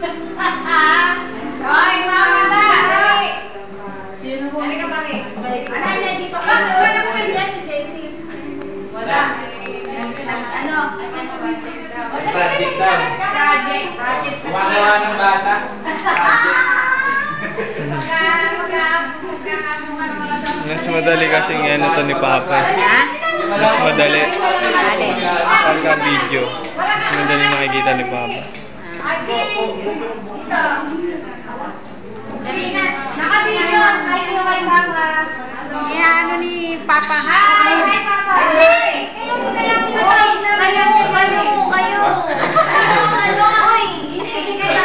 Hoy, mga bata! Sino mo? Halika pa rin. Ano, dito ka? Wala ko rin yan si JC. Wala. Project daw. Project. Gumagawa ng bata. Project. Mas madali kasing ano to ni Papa. Mas madali. Pagka video. Mas madali makikita ni Papa. Dali na. Naka-video. Hi, kayo kay Papa. Ano ni Papa? Hi, Papa. Hi. Kayo muna lang. Kayo. Hoy. Sige kayo.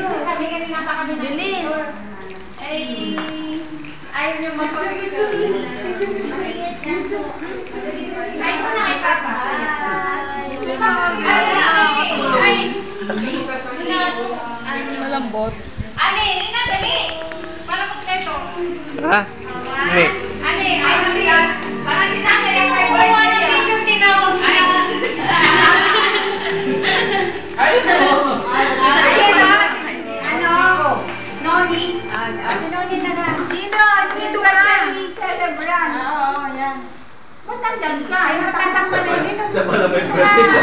Kami nga pa kami. Bilis. Ay, ayaw niyo magpapicture. Ay, ko na kay Papa. Malambot. Ani, Nina, dali. Para kompleto. Ha? Ni. Ani, ayaw siya. Parang sinabi yung favorite niya. Ano picture tinawag niya? Noni. Si Noni na lang. Sino? Sino ka na? Celebrant. Oo, yan. Ba't nandyan ka? Ay, matandang pa na yun. Sa pala may birthday siya.